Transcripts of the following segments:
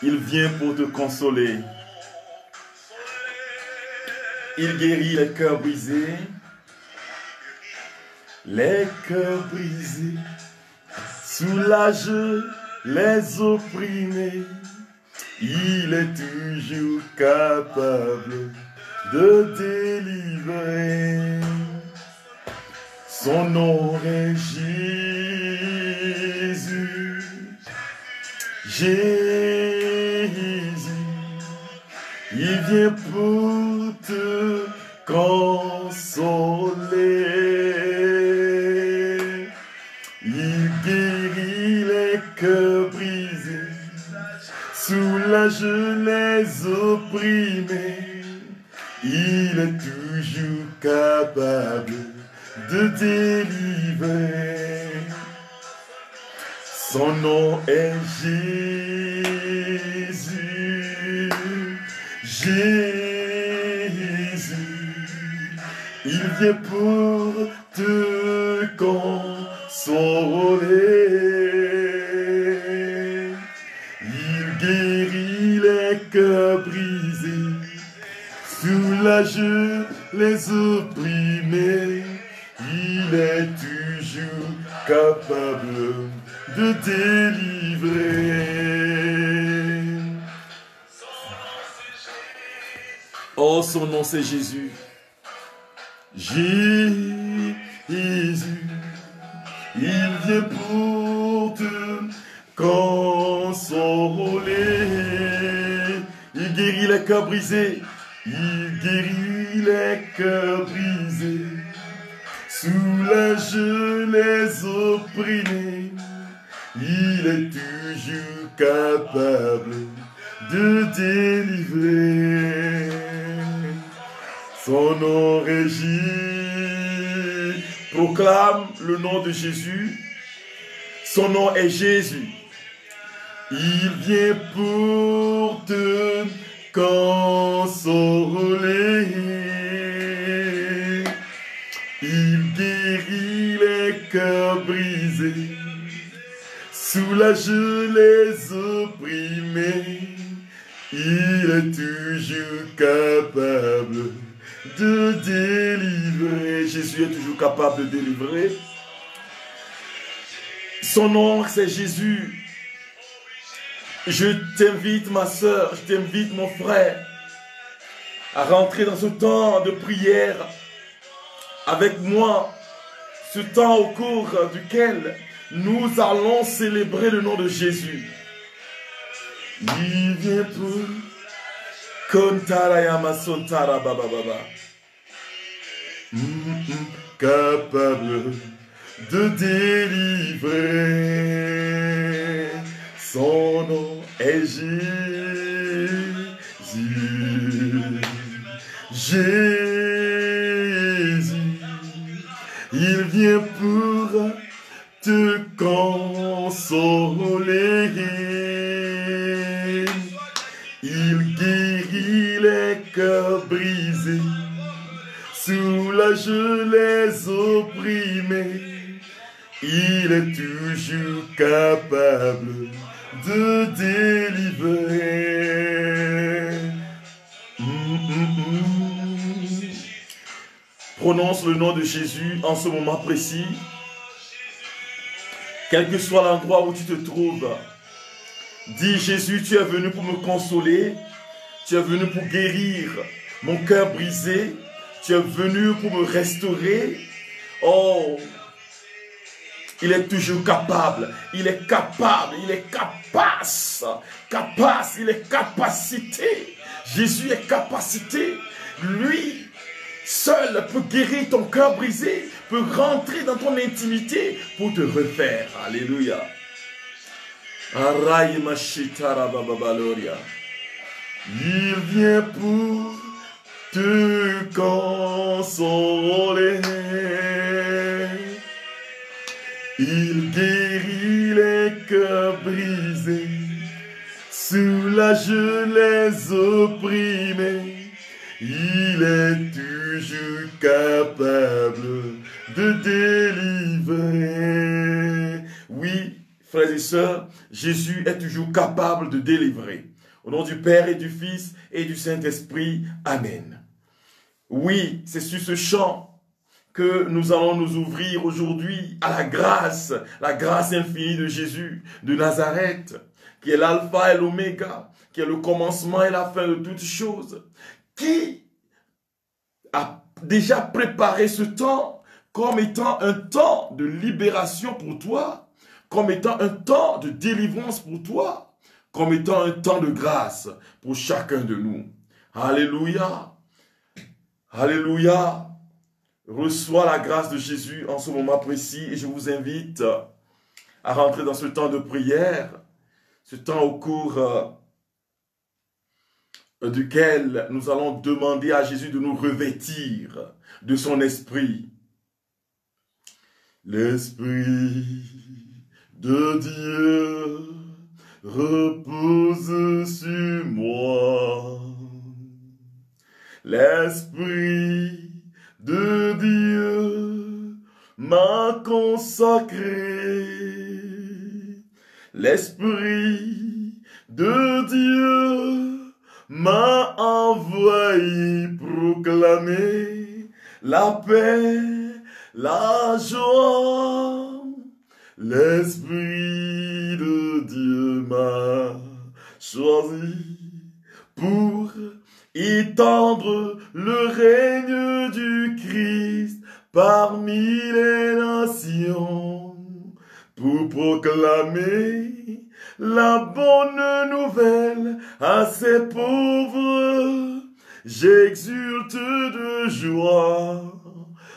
Il vient pour te consoler. Il guérit les cœurs brisés. Les cœurs brisés. Soulage les opprimés. Il est toujours capable de délivrer. Son nom est Jésus. Jésus, il vient pour te consoler. Il guérit les cœurs brisés, soulage les opprimés. Il est toujours capable de délivrer. Son nom est Jésus. Jésus, il vient pour te consoler. Il guérit les cœurs brisés, soulage les opprimés. Il est toujours capable de délivrer. Oh, son nom c'est Jésus. Jésus, il vient pour te consoler. Il guérit les cœurs brisés. Il guérit les cœurs brisés. Soulage les opprimés. Il est toujours capable de délivrer. Son nom régit. Proclame le nom de Jésus. Son nom est Jésus. Il vient pour te consoler. Il guérit les cœurs brisés, soulage les opprimés. Il est toujours capable de délivrer. Jésus est toujours capable de délivrer. Son nom c'est Jésus. Je t'invite ma soeur, je t'invite mon frère à rentrer dans ce temps de prière avec moi, ce temps au cours duquel nous allons célébrer le nom de Jésus. Il vient pour Kontarayama Sontara Baba Baba. Capable de délivrer. Son nom est Jésus. Jésus, il vient pour te consoler. Il guérit les cœurs brisés, soulage les opprimés. Il est toujours capable de délivrer. Prononce le nom de Jésus en ce moment précis. Quel que soit l'endroit où tu te trouves, dis Jésus, tu es venu pour me consoler, tu es venu pour guérir mon cœur brisé, tu es venu pour me restaurer. Oh, il est toujours capable, il est capable, il est capace, il est capacité. Jésus est capacité, lui seul peut guérir ton cœur brisé, peut rentrer dans ton intimité pour te refaire. Alléluia. Il vient pour te consoler. Il guérit les cœurs brisés, soulage les opprimés. Il est toujours capable de délivrer. Oui, frères et sœurs, Jésus est toujours capable de délivrer. Au nom du Père et du Fils et du Saint-Esprit. Amen. Oui, c'est sur ce chant que nous allons nous ouvrir aujourd'hui à la grâce infinie de Jésus de Nazareth, qui est l'alpha et l'oméga, qui est le commencement et la fin de toutes choses, qui a déjà préparé ce temps comme étant un temps de libération pour toi, comme étant un temps de délivrance pour toi, comme étant un temps de grâce pour chacun de nous. Alléluia. Alléluia. Reçois la grâce de Jésus en ce moment précis et je vous invite à rentrer dans ce temps de prière, ce temps au cours duquel nous allons demander à Jésus de nous revêtir de son esprit. L'esprit de Dieu repose sur moi. L'esprit de Dieu m'a consacré. L'esprit de Dieu m'a envoyé proclamer la paix, la joie. L'Esprit de Dieu m'a choisi pour étendre le règne du Christ parmi les nations, pour proclamer la bonne nouvelle à ces pauvres. J'exulte de joie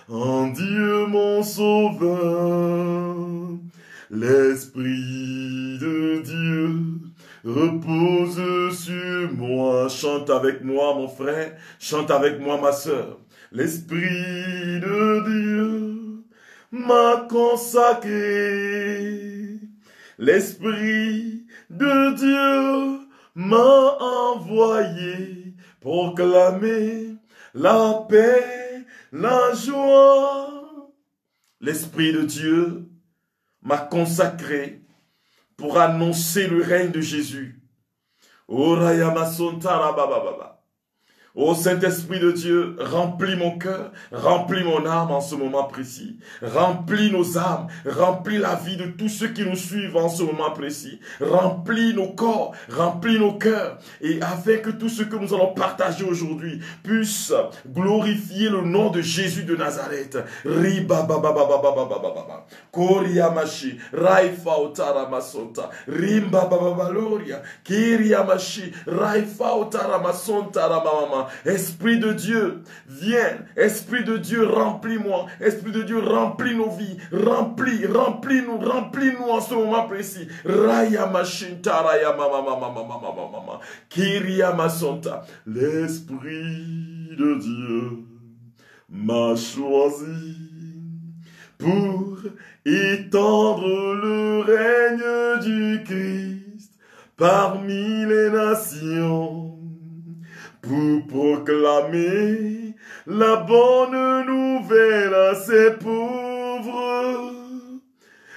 en Dieu mon sauveur. L'Esprit de Dieu repose sur moi. Chante avec moi mon frère, chante avec moi ma sœur. L'Esprit de Dieu m'a consacré. L'Esprit de Dieu m'a envoyé proclamer la paix, la joie. L'Esprit de Dieu m'a consacré pour annoncer le règne de Jésus. Oh Saint-Esprit de Dieu, remplis mon cœur, remplis mon âme en ce moment précis. Remplis nos âmes, remplis la vie de tous ceux qui nous suivent en ce moment précis. Remplis nos corps, remplis nos cœurs. Et afin que tout ce que nous allons partager aujourd'hui puisse glorifier le nom de Jésus de Nazareth. Koriamashi, Raifa Otaramasonta, Rimba Bababaloria, Kiriamashi, Raifa Otaramasonta Ramama. Esprit de Dieu, viens. Esprit de Dieu, remplis-moi. Esprit de Dieu, remplis nos vies. Remplis-nous en ce moment précis. Raya Mashinta, Raya Mama, Kiria Masonta. L'Esprit de Dieu m'a choisi pour étendre le règne du Christ parmi les nations, pour proclamer la bonne nouvelle à ces pauvres.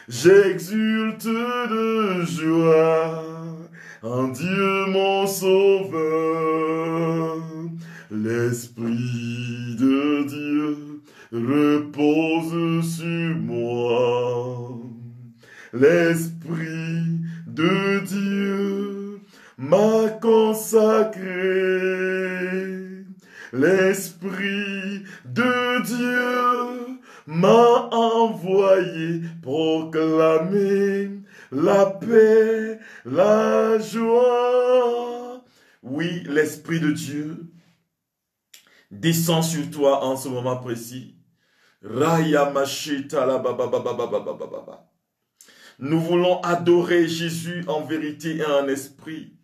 J'exulte de joie en Dieu mon sauveur. L'Esprit de Dieu repose sur moi. L'Esprit de Dieu m'a consacré. L'Esprit de Dieu m'a envoyé proclamer la paix, la joie. Oui, l'Esprit de Dieu descend sur toi en ce moment précis. Raya machita la ba ba ba ba ba ba ba ba ba. Nous voulons adorer Jésus en vérité et en esprit.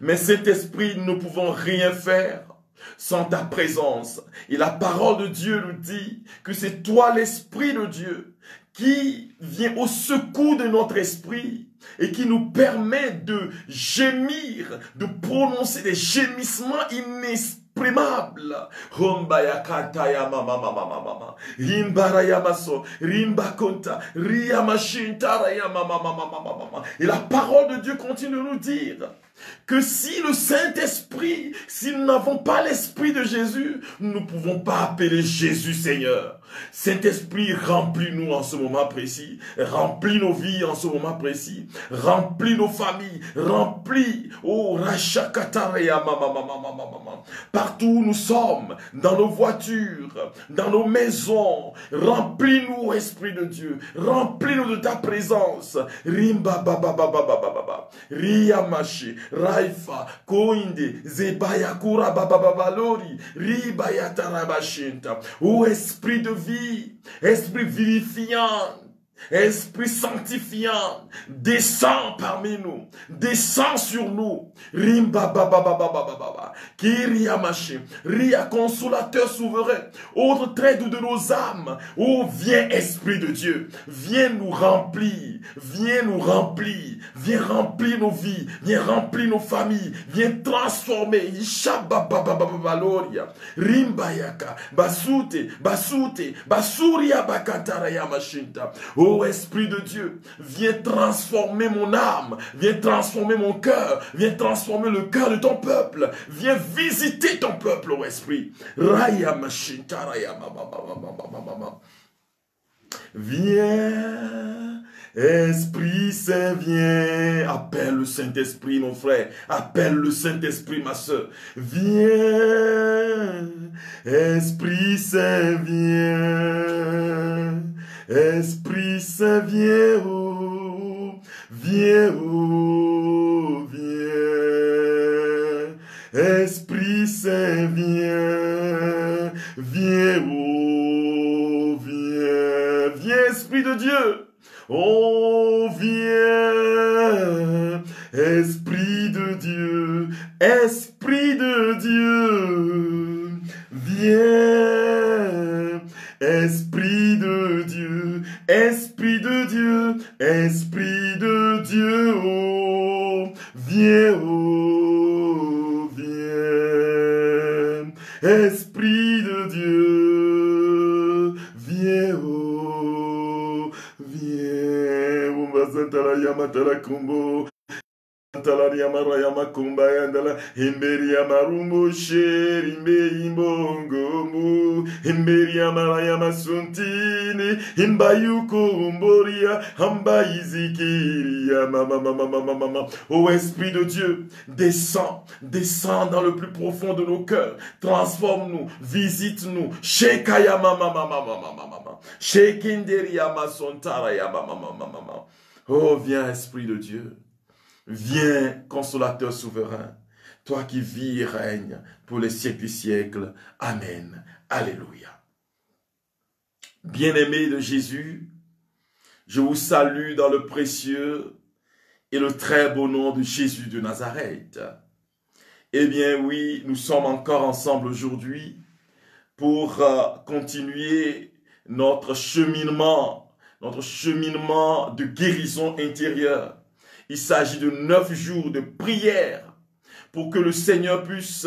Mais cet esprit, nous ne pouvons rien faire sans ta présence. Et la parole de Dieu nous dit que c'est toi l'Esprit de Dieu qui vient au secours de notre esprit et qui nous permet de gémir, de prononcer des gémissements inespérés inexprimable. Hombaya kataya mama mama mama. Rimbara yamaso, rimba konta, riyamashintara yamama mama mama mama. Et la parole de Dieu continue de nous dire que si le Saint-Esprit, si nous n'avons pas l'Esprit de Jésus, nous ne pouvons pas appeler Jésus Seigneur. Saint-Esprit, remplis-nous en ce moment précis, remplis nos vies en ce moment précis, remplis nos familles, remplis, oh, Rachakatareya, partout où nous sommes, dans nos voitures, dans nos maisons, remplis-nous, Esprit de Dieu, remplis-nous de ta présence, Rimba baba baba baba baba, Riyamashi, Raifa, Koinde, Zebaya Kura baba baba lori, Ribaya tarabashinta, oh Esprit de vie, Esprit vivifiant, Esprit sanctifiant, descends parmi nous, descends sur nous. Rimba baba baba baba baba, Kiria machi, Ria consolateur souverain, autre trait de nos âmes. Oh, viens Esprit de Dieu, viens nous remplir, viens nous remplir, viens remplir nos vies, viens remplir nos familles, viens transformer. Isha baba baba baba loria, Rimba yaka, basute, basute, basuria bakatara yamashinta. Oh Esprit de Dieu, viens transformer mon âme, viens transformer mon cœur, viens transformer le cœur de ton peuple, viens visiter ton peuple, oh Esprit. Viens, Esprit Saint, viens. Appelle le Saint-Esprit, mon frère. Appelle le Saint-Esprit, ma soeur. Viens, Esprit Saint, viens. Esprit Saint, viens, oh, viens, oh, viens. Esprit Saint, viens, viens, oh, viens. Viens, Esprit de Dieu. Oh, viens, Esprit de Dieu, Esprit de Dieu, viens, Esprit de Dieu, Esprit de Dieu, Esprit de Dieu, oh, viens, oh, viens, Esprit de Dieu, viens, oh, viens, Umbasantala Yamatala Kumbo. Yamakumbayandala, Himberia Marumbo, Sherimbe Imbongo, Himberia Marayama Suntini, Himbayuko Umboria, Hambayizikiria, Mama. Ô Esprit de Dieu, descends, descends dans le plus profond de nos cœurs, transforme-nous, visite-nous, Shekaya Mama, Shekinderia Masontara, Mama. Oh, viens, Esprit de Dieu. Viens, consolateur souverain, toi qui vis et règnes pour les siècles du siècle. Amen. Alléluia. Bien-aimés de Jésus, je vous salue dans le précieux et le très beau nom de Jésus de Nazareth. Eh bien oui, nous sommes encore ensemble aujourd'hui pour continuer notre cheminement de guérison intérieure. Il s'agit de 9 jours de prière pour que le Seigneur puisse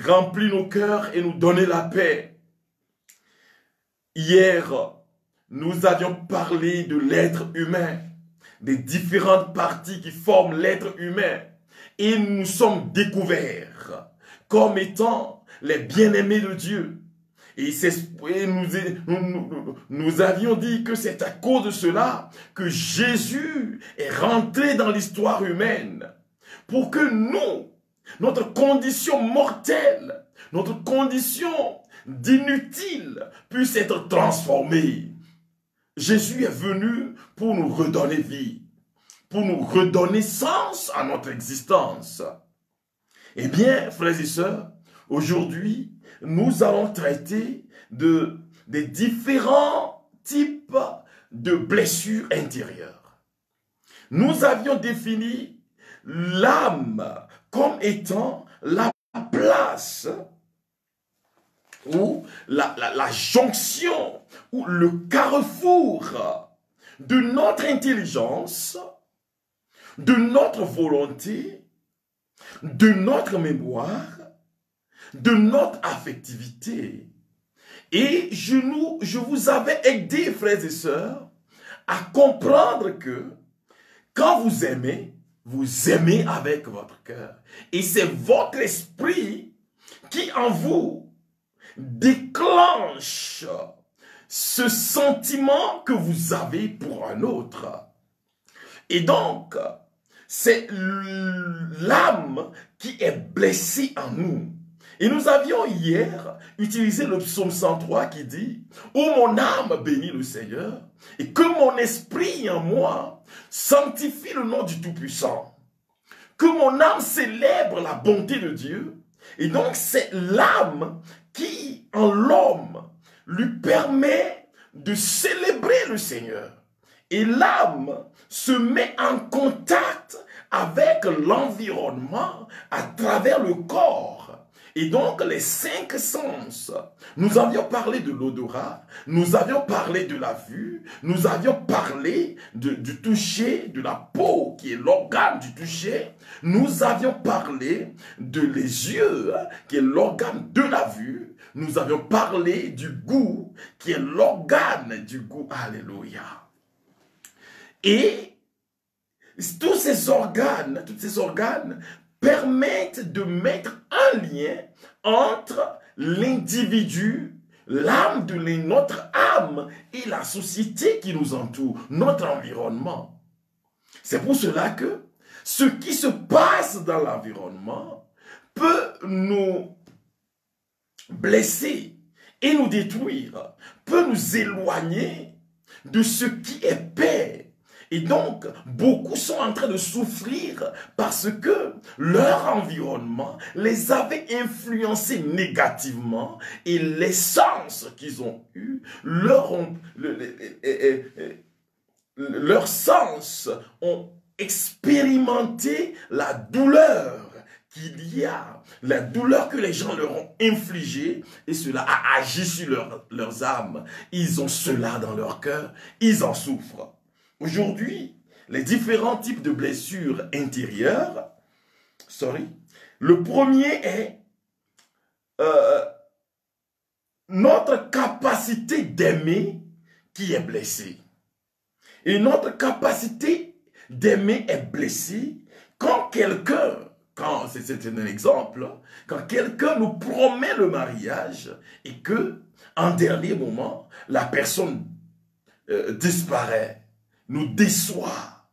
remplir nos cœurs et nous donner la paix. Hier, nous avions parlé de l'être humain, des différentes parties qui forment l'être humain. Et nous nous sommes découverts comme étant les bien-aimés de Dieu. Et nous avions dit que c'est à cause de cela que Jésus est rentré dans l'histoire humaine pour que nous, notre condition mortelle, notre condition d'inutile puisse être transformée. Jésus est venu pour nous redonner vie, pour nous redonner sens à notre existence. Eh bien, frères et sœurs, aujourd'hui, nous allons traiter des différents types de blessures intérieures. Nous avions défini l'âme comme étant la place ou la jonction ou le carrefour de notre intelligence, de notre volonté, de notre mémoire, de notre affectivité. Et je vous avais aidé, frères et sœurs, à comprendre que quand vous aimez avec votre cœur. Et c'est votre esprit qui en vous déclenche ce sentiment que vous avez pour un autre. Et donc, c'est l'âme qui est blessée en nous. Et nous avions hier utilisé le psaume 103 qui dit « Ô mon âme bénit le Seigneur, et que mon esprit en moi sanctifie le nom du Tout-Puissant. Que mon âme célèbre la bonté de Dieu. » Et donc c'est l'âme qui, en l'homme, lui permet de célébrer le Seigneur. Et l'âme se met en contact avec l'environnement à travers le corps. Et donc, les 5 sens, nous avions parlé de l'odorat, nous avions parlé de la vue, nous avions parlé du toucher, de la peau, qui est l'organe du toucher, nous avions parlé de les yeux, qui est l'organe de la vue, nous avions parlé du goût, qui est l'organe du goût. Alléluia. Et tous ces organes permettent de mettre un lien entre l'individu, l'âme de notre âme et la société qui nous entoure, notre environnement. C'est pour cela que ce qui se passe dans l'environnement peut nous blesser et nous détruire, peut nous éloigner de ce qui est paix. Et donc, beaucoup sont en train de souffrir parce que leur environnement les avait influencés négativement et les sens qu'ils ont eus, leurs sens ont expérimenté la douleur qu'il y a, la douleur que les gens leur ont infligée, et cela a agi sur leurs âmes. Ils ont cela dans leur cœur, ils en souffrent. Aujourd'hui, les différents types de blessures intérieures, le premier est notre capacité d'aimer qui est blessée. Et notre capacité d'aimer est blessée quand quelqu'un, c'est un exemple, quand quelqu'un nous promet le mariage et que, en dernier moment, la personne disparaît, nous déçoit.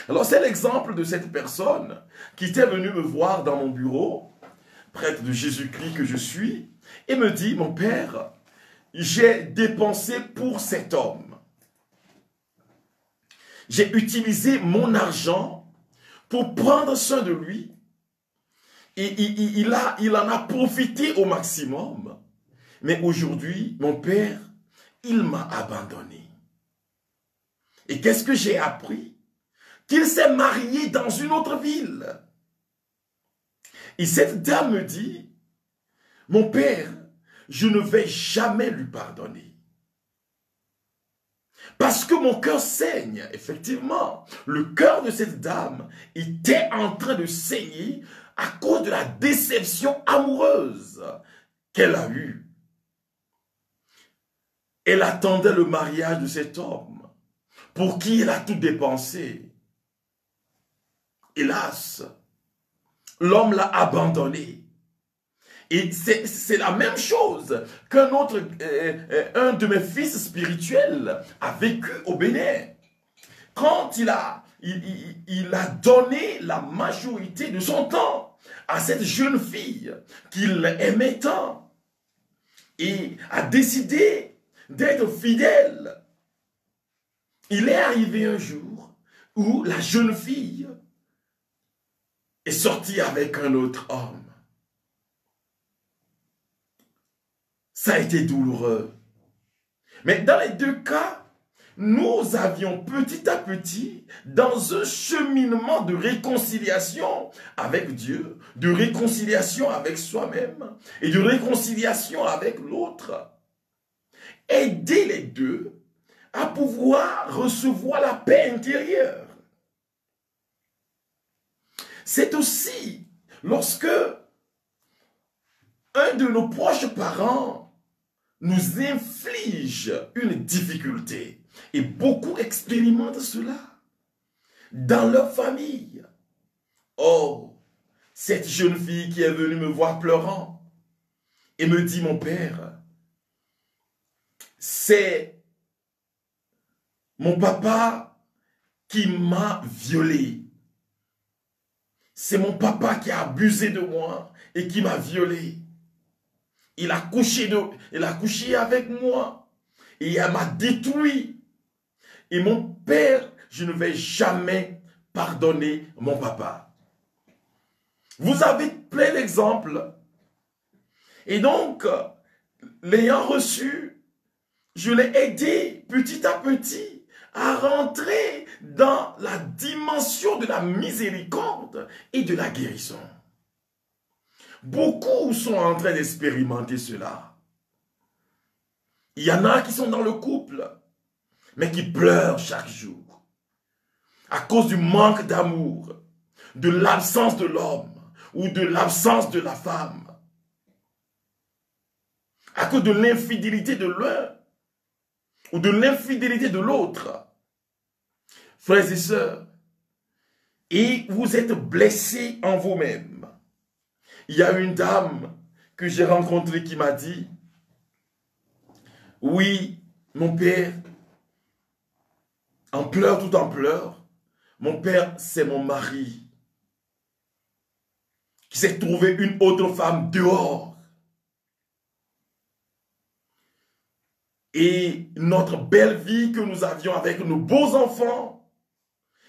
Alors c'est l'exemple de cette personne qui était venue me voir dans mon bureau, prêtre de Jésus-Christ que je suis, et me dit, mon père, j'ai dépensé pour cet homme. J'ai utilisé mon argent pour prendre soin de lui. Et il en a profité au maximum. Mais aujourd'hui, mon père, il m'a abandonné. Et qu'est-ce que j'ai appris? Qu'il s'est marié dans une autre ville. Et cette dame me dit, mon père, je ne vais jamais lui pardonner. Parce que mon cœur saigne. Effectivement, le cœur de cette dame était en train de saigner à cause de la déception amoureuse qu'elle a eue. Elle attendait le mariage de cet homme pour qui elle a tout dépensé. Hélas, l'homme l'a abandonné. Et c'est la même chose qu'un autre, un de mes fils spirituels a vécu au Bénin. Quand il a donné la majorité de son temps à cette jeune fille qu'il aimait tant et a décidé d'être fidèle. Il est arrivé un jour où la jeune fille est sortie avec un autre homme. Ça a été douloureux. Mais dans les deux cas, nous avions petit à petit, dans un cheminement de réconciliation avec Dieu, de réconciliation avec soi-même et de réconciliation avec l'autre, aider les deux à pouvoir recevoir la paix intérieure. C'est aussi lorsque un de nos proches parents nous inflige une difficulté, et beaucoup expérimentent cela dans leur famille. Oh, cette jeune fille qui est venue me voir pleurant et me dit, mon père, c'est mon papa qui m'a violé. C'est mon papa qui a abusé de moi et qui m'a violé. Il a couché avec moi et il m'a détruit. Et mon père, je ne vais jamais pardonner mon papa. Vous avez plein d'exemples. Et donc, l'ayant reçu, je l'ai aidé petit à petit à rentrer dans la dimension de la miséricorde et de la guérison. Beaucoup sont en train d'expérimenter cela. Il y en a qui sont dans le couple, mais qui pleurent chaque jour à cause du manque d'amour, de l'absence de l'homme ou de l'absence de la femme, à cause de l'infidélité de l'un ou de l'infidélité de l'autre. Frères et sœurs, et vous êtes blessés en vous-même. Il y a une dame que j'ai rencontrée qui m'a dit, oui, mon père, en pleurs, tout en pleurs, mon père, c'est mon mari qui s'est trouvé une autre femme dehors. Et notre belle vie que nous avions avec nos beaux enfants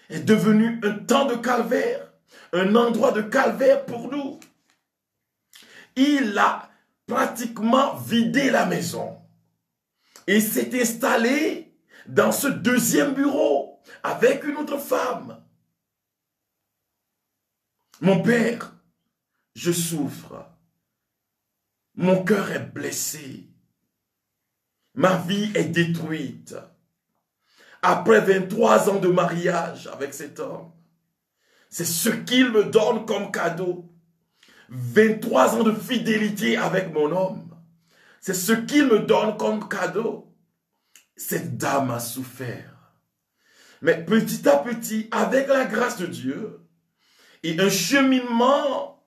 est devenue un temps de calvaire, un endroit de calvaire pour nous. Il a pratiquement vidé la maison et s'est installé dans ce deuxième bureau avec une autre femme. Mon père, je souffre. Mon cœur est blessé. Ma vie est détruite. Après 23 ans de mariage avec cet homme, c'est ce qu'il me donne comme cadeau. 23 ans de fidélité avec mon homme. C'est ce qu'il me donne comme cadeau. Cette dame a souffert. Mais petit à petit, avec la grâce de Dieu et un cheminement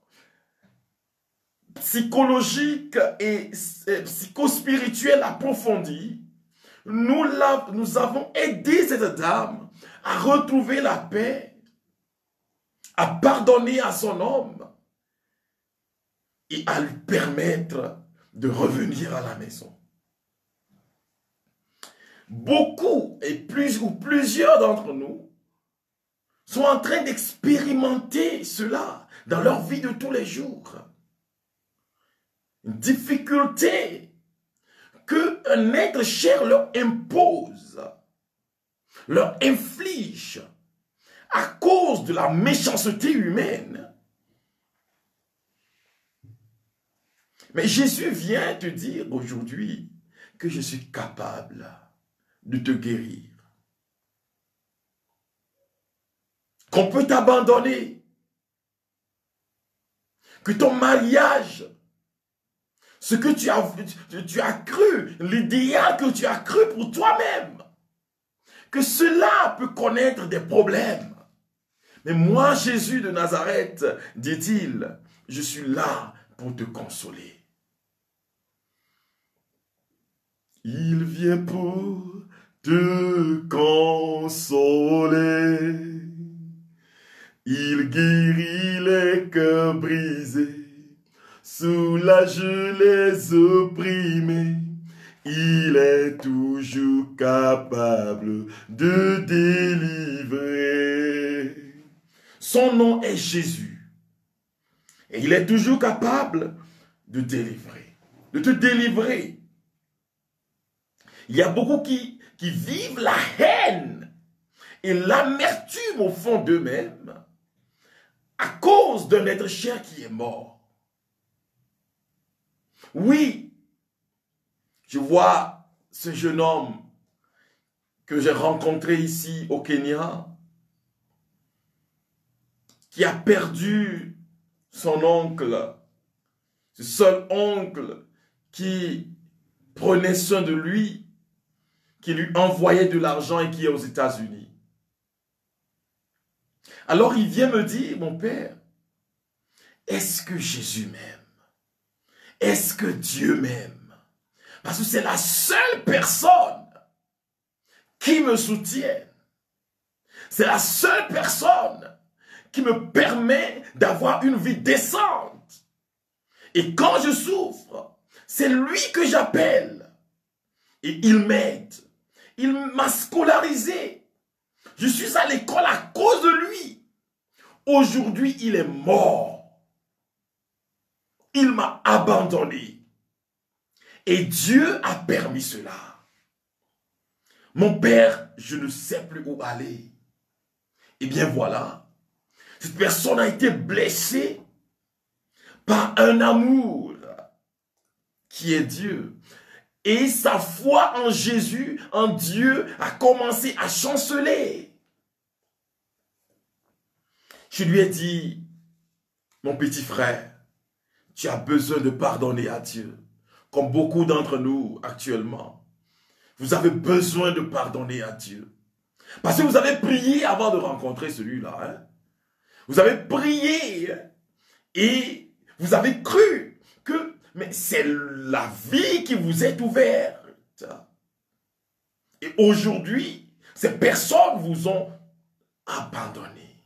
psychologique et psychospirituel approfondi, nous avons aidé cette dame à retrouver la paix, à pardonner à son homme et à lui permettre de revenir à la maison. Beaucoup ou plusieurs d'entre nous sont en train d'expérimenter cela dans leur vie de tous les jours. Une difficulté qu'un être cher leur impose, leur inflige à cause de la méchanceté humaine. Mais Jésus vient te dire aujourd'hui que je suis capable de te guérir. Qu'on peut t'abandonner. Que ton mariage, ce que tu as cru, l'idéal que tu as cru pour toi-même, que cela peut connaître des problèmes. Mais moi, Jésus de Nazareth, dit-il, je suis là pour te consoler. Il vient pour te consoler. Il guérit les cœurs brisés, soulage les opprimés. Il est toujours capable de délivrer. Son nom est Jésus. Et il est toujours capable de délivrer, de te délivrer. Il y a beaucoup qui vivent la haine et l'amertume au fond d'eux-mêmes à cause d'un être cher qui est mort. Oui, je vois ce jeune homme que j'ai rencontré ici au Kenya qui a perdu son oncle ce seul oncle qui prenait soin de lui, qui lui envoyait de l'argent et qui est aux États-Unis. Alors il vient me dire, mon père, est-ce que Jésus m'aime? Est-ce que Dieu m'aime? Parce que c'est la seule personne qui me soutient. C'est la seule personne qui me permet d'avoir une vie décente. Et quand je souffre, c'est lui que j'appelle. Et il m'aide. Il m'a scolarisé. Je suis à l'école à cause de lui. Aujourd'hui, il est mort. Il m'a abandonné. Et Dieu a permis cela. Mon père, je ne sais plus où aller. Eh bien voilà, cette personne a été blessée par un amour qui est Dieu. Et sa foi en Jésus, en Dieu, a commencé à chanceler. Je lui ai dit, mon petit frère, tu as besoin de pardonner à Dieu, comme beaucoup d'entre nous actuellement. Vous avez besoin de pardonner à Dieu. Parce que vous avez prié avant de rencontrer celui-là. Hein? Vous avez prié et vous avez cru que c'est la vie qui vous est ouverte. Et aujourd'hui, ces personnes vous ont abandonné.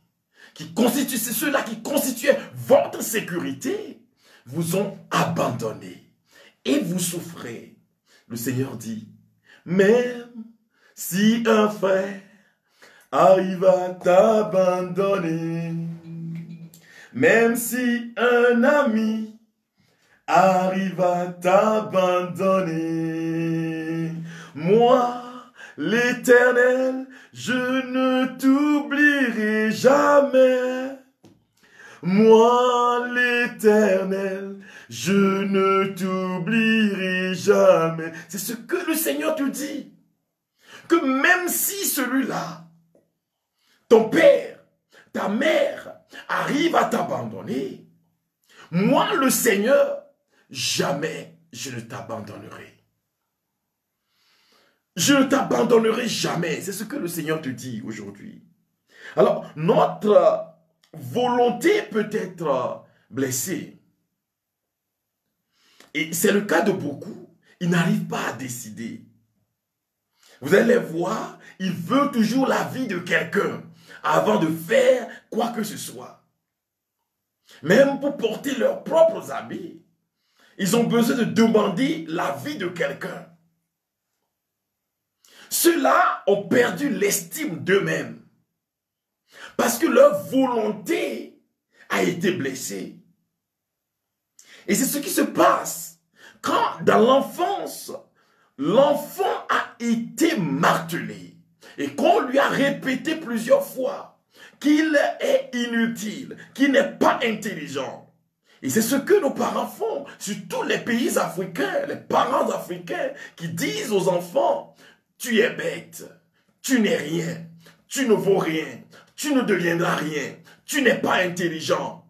C'est ceux-là qui constituaient votre sécurité, vous ont abandonné. Et vous souffrez. Le Seigneur dit, même si un frère arrive à t'abandonner, même si un ami arrive à t'abandonner, moi, l'Éternel, je ne t'oublierai jamais. Moi, l'Éternel, je ne t'oublierai jamais. C'est ce que le Seigneur te dit. Que même si celui-là, ton père, ta mère, arrive à t'abandonner, moi, le Seigneur, jamais je ne t'abandonnerai. Je ne t'abandonnerai jamais. C'est ce que le Seigneur te dit aujourd'hui. Alors, notre volonté peut être blessée. Et c'est le cas de beaucoup. Ils n'arrivent pas à décider. Vous allez voir, ils veulent toujours la vie de quelqu'un avant de faire quoi que ce soit. Même pour porter leurs propres habits, ils ont besoin de demander l'avis de quelqu'un. Ceux-là ont perdu l'estime d'eux-mêmes parce que leur volonté a été blessée. Et c'est ce qui se passe quand dans l'enfance, l'enfant a été martelé et qu'on lui a répété plusieurs fois qu'il est inutile, qu'il n'est pas intelligent. Et c'est ce que nos parents font, surtout les pays africains, les parents africains qui disent aux enfants, tu es bête, tu n'es rien, tu ne vaux rien, tu ne deviendras rien, tu n'es pas intelligent,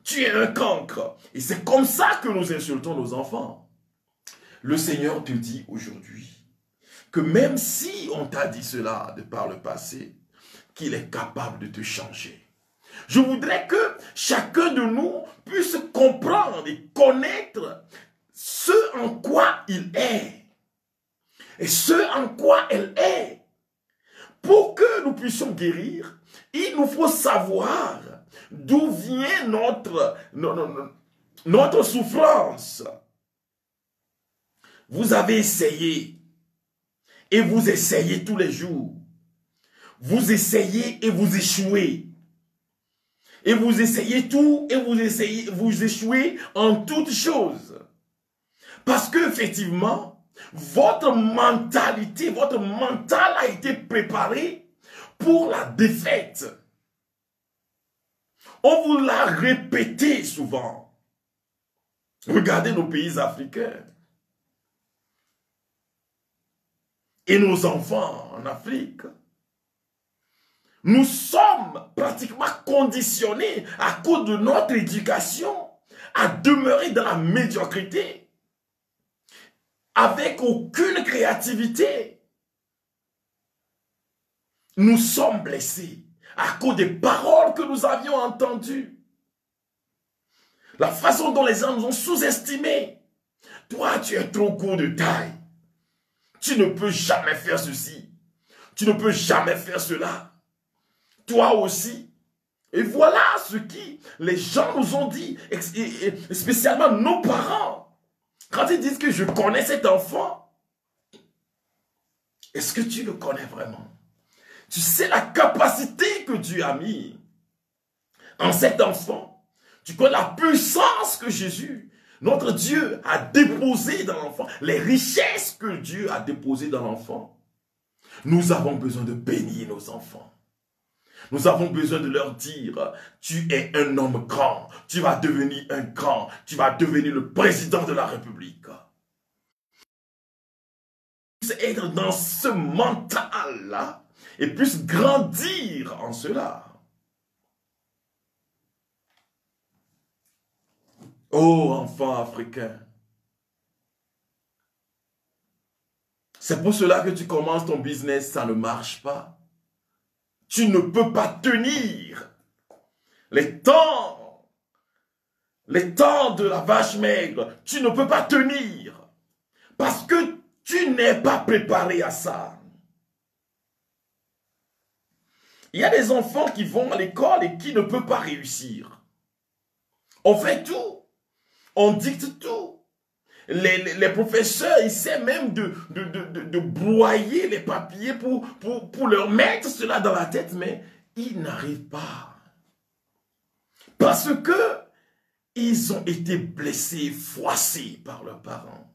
tu es un cancre. Et c'est comme ça que nous insultons nos enfants. Le Seigneur te dit aujourd'hui que même si on t'a dit cela de par le passé, qu'il est capable de te changer. Je voudrais que chacun de nous puisse comprendre et connaître ce en quoi il est et ce en quoi elle est. Pour que nous puissions guérir, il nous faut savoir d'où vient notre souffrance. Vous avez essayé et vous essayez tous les jours. Vous essayez et vous échouez. Et vous essayez tout et vous échouez en toutes choses. Parce que effectivement, votre mentalité, votre mental a été préparé pour la défaite. On vous l'a répété souvent. Regardez nos pays africains. Et nos enfants en Afrique. Nous sommes pratiquement conditionnés à cause de notre éducation à demeurer dans la médiocrité, avec aucune créativité. Nous sommes blessés à cause des paroles que nous avions entendues. La façon dont les gens nous ont sous-estimés. Toi, tu es trop court de taille. Tu ne peux jamais faire ceci. Tu ne peux jamais faire cela. Toi aussi. Et voilà ce qui les gens nous ont dit, et spécialement nos parents. Quand ils disent que je connais cet enfant, est-ce que tu le connais vraiment? Tu sais la capacité que Dieu a mis en cet enfant. Tu connais la puissance que Jésus, notre Dieu, a déposée dans l'enfant. Les richesses que Dieu a déposées dans l'enfant. Nous avons besoin de bénir nos enfants. Nous avons besoin de leur dire, tu es un homme grand, tu vas devenir un grand, tu vas devenir le président de la République. C'est être dans ce mental-là et puisse grandir en cela. Oh, enfant africain, c'est pour cela que tu commences ton business, ça ne marche pas. Tu ne peux pas tenir les temps de la vache maigre, tu ne peux pas tenir parce que tu n'es pas préparé à ça. Il y a des enfants qui vont à l'école et qui ne peuvent pas réussir. On fait tout, on dicte tout. Les professeurs essaient même de broyer les papiers pour leur mettre cela dans la tête, mais ils n'arrivent pas. Parce que ils ont été blessés, froissés par leurs parents.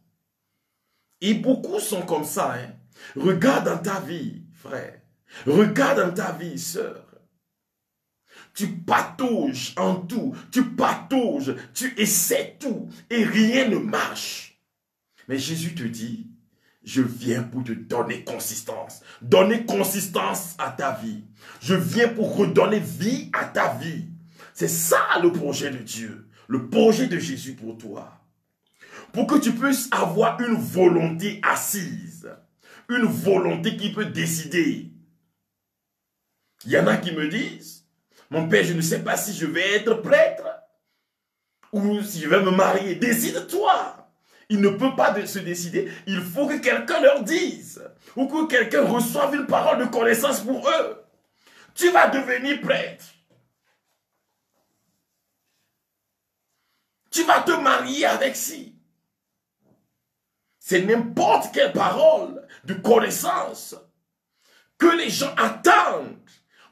Et beaucoup sont comme ça. Hein. Regarde dans ta vie, frère. Regarde dans ta vie, sœur. Tu patauges en tout, tu patauges, tu essaies tout et rien ne marche. Mais Jésus te dit, je viens pour te donner consistance. Donner consistance à ta vie. Je viens pour redonner vie à ta vie. C'est ça le projet de Dieu, le projet de Jésus pour toi. Pour que tu puisses avoir une volonté assise, une volonté qui peut décider. Il y en a qui me disent, mon père, je ne sais pas si je vais être prêtre ou si je vais me marier. Décide-toi. Il ne peut pas se décider. Il faut que quelqu'un leur dise ou que quelqu'un reçoive une parole de connaissance pour eux. Tu vas devenir prêtre. Tu vas te marier avec ci. C'est n'importe quelle parole de connaissance que les gens attendent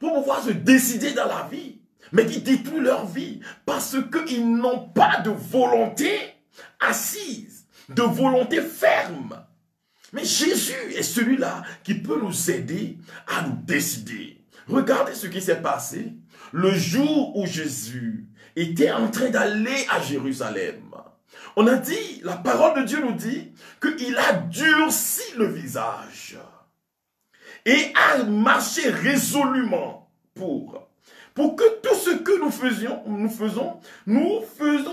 pour pouvoir se décider dans la vie, mais qui détruit leur vie parce qu'ils n'ont pas de volonté assise, de volonté ferme. Mais Jésus est celui-là qui peut nous aider à nous décider. Regardez ce qui s'est passé le jour où Jésus était en train d'aller à Jérusalem. On a dit, la parole de Dieu nous dit qu'il a durci le visage et a marché résolument pour que tout ce que nous faisons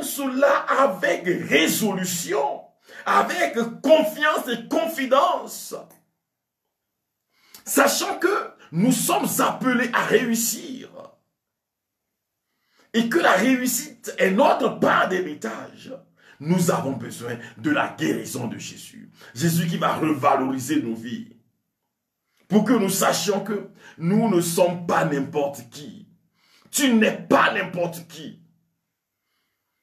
cela avec résolution, avec confiance et confidence, sachant que nous sommes appelés à réussir et que la réussite est notre part d'héritage. Nous avons besoin de la guérison de Jésus. Jésus qui va revaloriser nos vies. Pour que nous sachions que nous ne sommes pas n'importe qui. Tu n'es pas n'importe qui.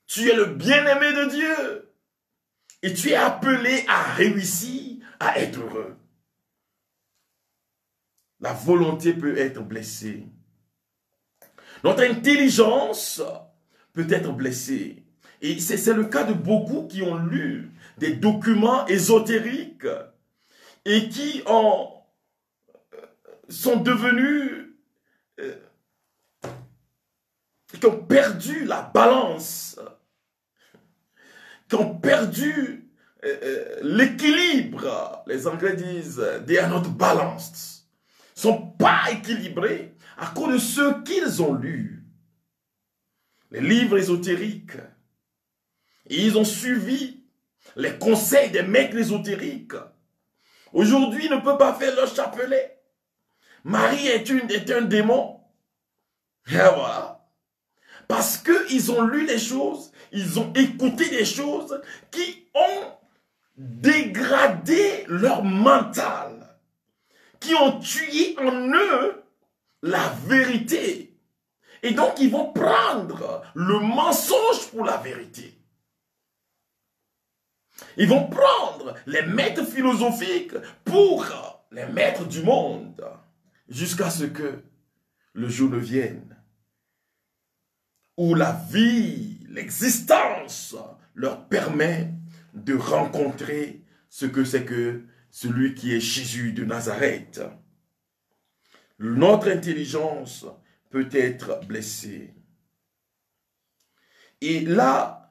Tu es le bien-aimé de Dieu. Et tu es appelé à réussir, à être heureux. La volonté peut être blessée. Notre intelligence peut être blessée. Et c'est le cas de beaucoup qui ont lu des documents ésotériques et qui sont devenus, qui ont perdu la balance, qui ont perdu l'équilibre. Les Anglais disent « they are not balanced ». Ils ne sont pas équilibrés à cause de ce qu'ils ont lu. Les livres ésotériques. Et ils ont suivi les conseils des maîtres ésotériques. Aujourd'hui, ils ne peuvent pas faire leur chapelet. Marie est un démon. Et voilà. Parce qu'ils ont lu les choses, ils ont écouté des choses qui ont dégradé leur mental, qui ont tué en eux la vérité. Et donc, ils vont prendre le mensonge pour la vérité. Ils vont prendre les maîtres philosophiques pour les maîtres du monde, jusqu'à ce que le jour ne vienne où la vie, l'existence leur permet de rencontrer ce que c'est que celui qui est Jésus de Nazareth. Notre intelligence peut être blessée. Et là,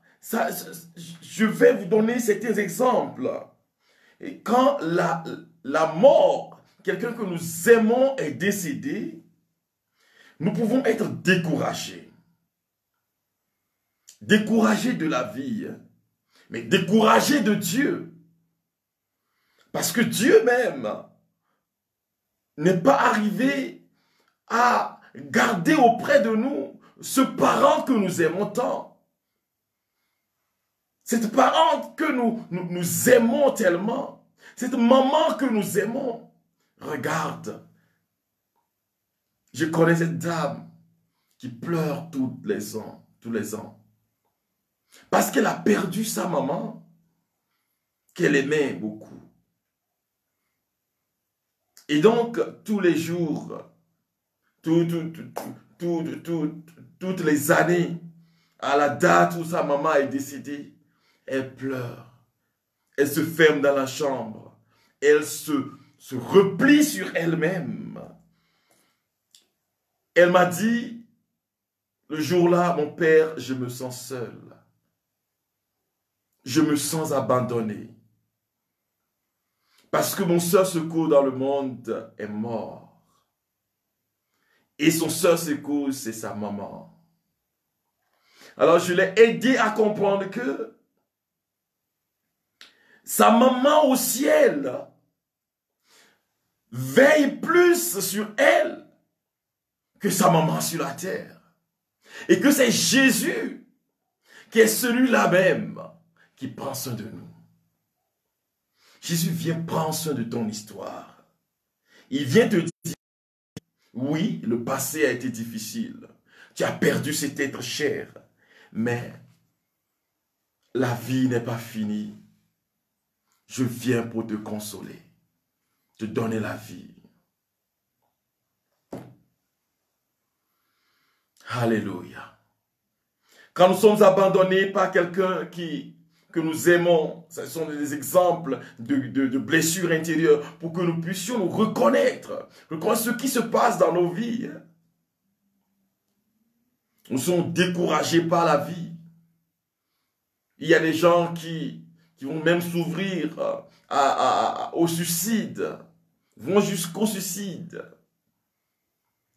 je vais vous donner certains exemples. Et quand la mort, quelqu'un que nous aimons est décédé, nous pouvons être découragés. Découragés de la vie, mais découragés de Dieu. Parce que Dieu même n'est pas arrivé à garder auprès de nous ce parent que nous aimons tant. Cette parente que nous aimons tellement. Cette maman que nous aimons. Regarde. Je connais cette dame qui pleure tous les ans. Parce qu'elle a perdu sa maman, qu'elle aimait beaucoup. Et donc, tous les jours, toutes les années, à la date où sa maman est décédée, elle pleure. Elle se ferme dans la chambre. Elle se replie sur elle-même. Elle m'a dit, le jour-là, mon père, je me sens seul. Je me sens abandonné. Parce que mon seul secours dans le monde est mort. Et son seul secours, c'est sa maman. Alors je l'ai aidé à comprendre que sa maman au ciel veille plus sur elle que sa maman sur la terre. Et que c'est Jésus qui est celui-là même qui prend soin de nous. Jésus vient prendre soin de ton histoire. Il vient te dire, oui, le passé a été difficile. Tu as perdu cet être cher. Mais la vie n'est pas finie. Je viens pour te consoler, te donner la vie. Alléluia. Quand nous sommes abandonnés par quelqu'un que nous aimons, ce sont des exemples de blessures intérieures pour que nous puissions nous reconnaître ce qui se passe dans nos vies. Nous sommes découragés par la vie. Il y a des gens qui vont même s'ouvrir au suicide, vont jusqu'au suicide.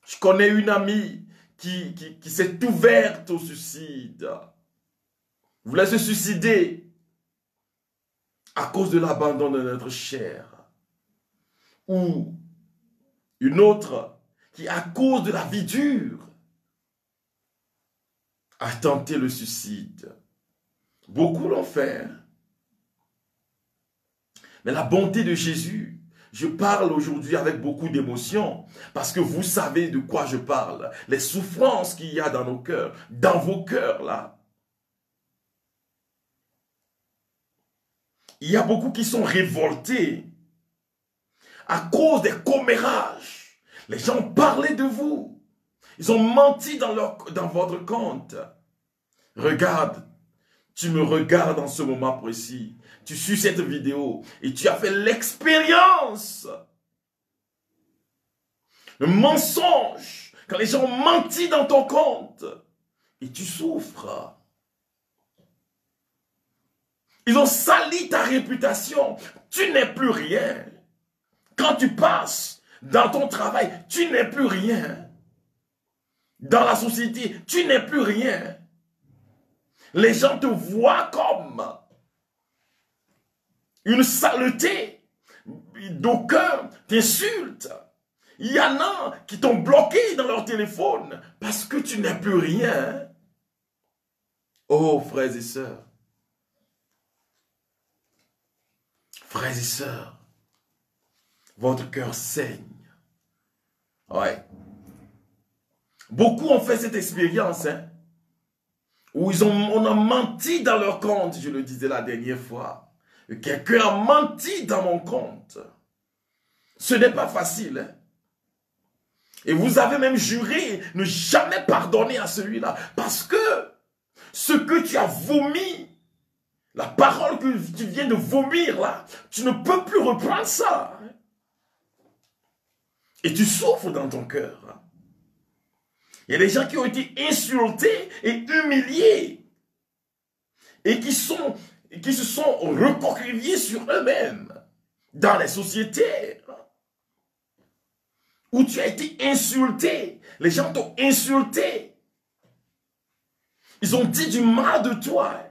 Je connais une amie qui s'est ouverte au suicide, voulait se suicider à cause de l'abandon de notre chair. Ou une autre qui, à cause de la vie dure, a tenté le suicide. Beaucoup l'ont fait. Mais la bonté de Jésus, je parle aujourd'hui avec beaucoup d'émotion, parce que vous savez de quoi je parle. Les souffrances qu'il y a dans nos cœurs, dans vos cœurs là. Il y a beaucoup qui sont révoltés à cause des commérages. Les gens parlaient de vous. Ils ont menti dans votre compte. Regarde, tu me regardes en ce moment précis. Tu suis cette vidéo et tu as fait l'expérience. Le mensonge, quand les gens ont menti dans ton compte et tu souffres. Ils ont sali ta réputation. Tu n'es plus rien. Quand tu passes dans ton travail, tu n'es plus rien. Dans la société, tu n'es plus rien. Les gens te voient comme une saleté. D'aucuns t'insultent. Il y en a qui t'ont bloqué dans leur téléphone parce que tu n'as plus rien. Oh, frères et sœurs. Frères et sœurs, votre cœur saigne. Ouais. Beaucoup ont fait cette expérience, hein, où on a menti dans leur compte, je le disais la dernière fois. Quelqu'un a menti dans mon compte. Ce n'est pas facile. Hein. Et vous avez même juré ne jamais pardonner à celui-là. Parce que ce que tu as vomi, la parole que tu viens de vomir là, tu ne peux plus reprendre ça. Et tu souffres dans ton cœur. Il y a des gens qui ont été insultés et humiliés. Et qui se sont recroquevillés sur eux-mêmes. Dans les sociétés. Où tu as été insulté. Les gens t'ont insulté. Ils ont dit du mal de toi.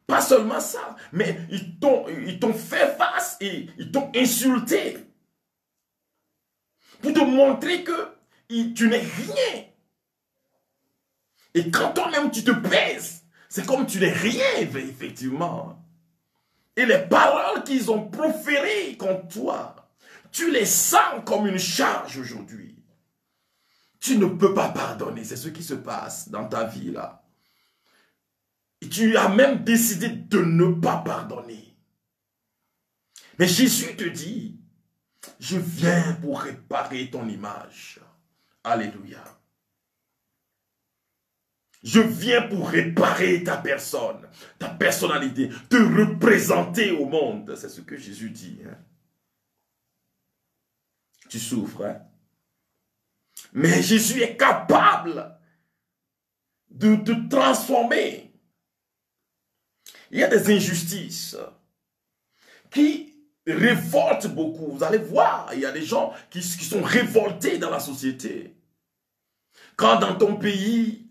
Pas seulement ça, mais ils t'ont fait face et ils t'ont insulté. Pour te montrer que tu n'es rien. Et quand toi-même tu te pèses, c'est comme tu n'es rien, effectivement. Et les paroles qu'ils ont proférées contre toi, tu les sens comme une charge aujourd'hui. Tu ne peux pas pardonner, c'est ce qui se passe dans ta vie là. Et tu as même décidé de ne pas pardonner. Mais Jésus te dit, je viens pour réparer ton image. Alléluia. Je viens pour réparer ta personne, ta personnalité, te représenter au monde. C'est ce que Jésus dit. Hein. Tu souffres. Hein? Mais Jésus est capable de te transformer. Il y a des injustices qui révoltent beaucoup. Vous allez voir, il y a des gens qui sont révoltés dans la société. Quand dans ton pays,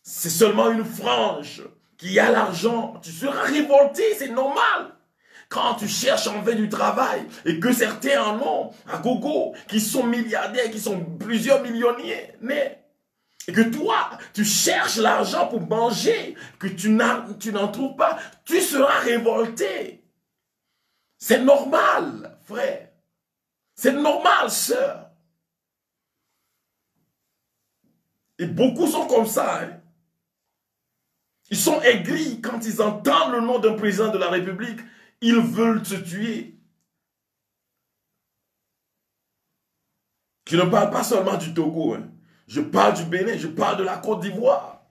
c'est seulement une frange qui a l'argent, tu seras révolté, c'est normal. Quand tu cherches en vain du travail et que certains en ont à gogo, qui sont milliardaires, qui sont plusieurs millionnaires, et que toi, tu cherches l'argent pour manger, que tu n'en trouves pas, tu seras révolté. C'est normal, frère. C'est normal, sœur. Et beaucoup sont comme ça. Hein? Ils sont aigris quand ils entendent le nom d'un président de la République. Ils veulent se tuer. Je ne parle pas seulement du Togo. Hein. Je parle du Bénin, je parle de la Côte d'Ivoire.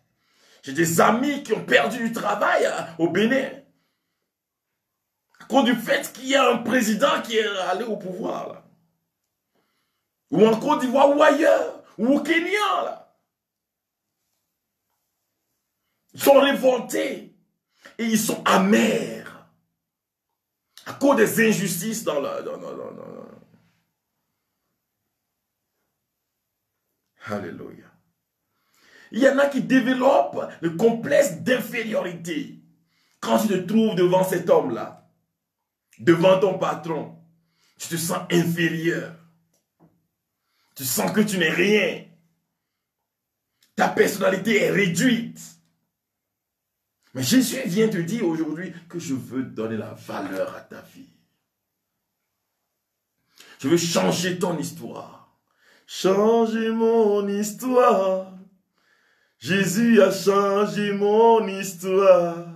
J'ai des amis qui ont perdu du travail au Bénin. À cause du fait qu'il y a un président qui est allé au pouvoir. Là. Ou en Côte d'Ivoire ou ailleurs. Ou au Kenya. Là. Ils sont révoltés. Et ils sont amers. À cause des injustices dans la... Alléluia. Il y en a qui développent le complexe d'infériorité. Quand tu te trouves devant cet homme-là, devant ton patron, tu te sens inférieur. Tu sens que tu n'es rien. Ta personnalité est réduite. Mais Jésus vient te dire aujourd'hui que je veux donner la valeur à ta vie. Je veux changer ton histoire. Changer mon histoire. Jésus a changé mon histoire.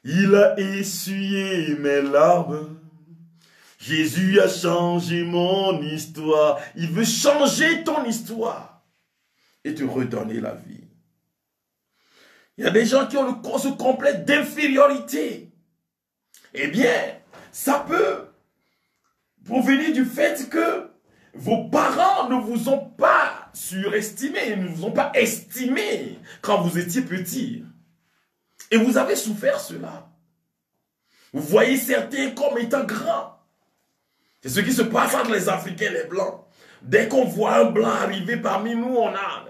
Il a essuyé mes larmes. Jésus a changé mon histoire. Il veut changer ton histoire et te redonner la vie. Il y a des gens qui ont ce complexe d'infériorité. Eh bien, ça peut provenir du fait que vos parents ne vous ont pas surestimé, ne vous ont pas estimé quand vous étiez petit. Et vous avez souffert cela. Vous voyez certains comme étant grands. C'est ce qui se passe entre les Africains et les Blancs. Dès qu'on voit un Blanc arriver parmi nous, on a...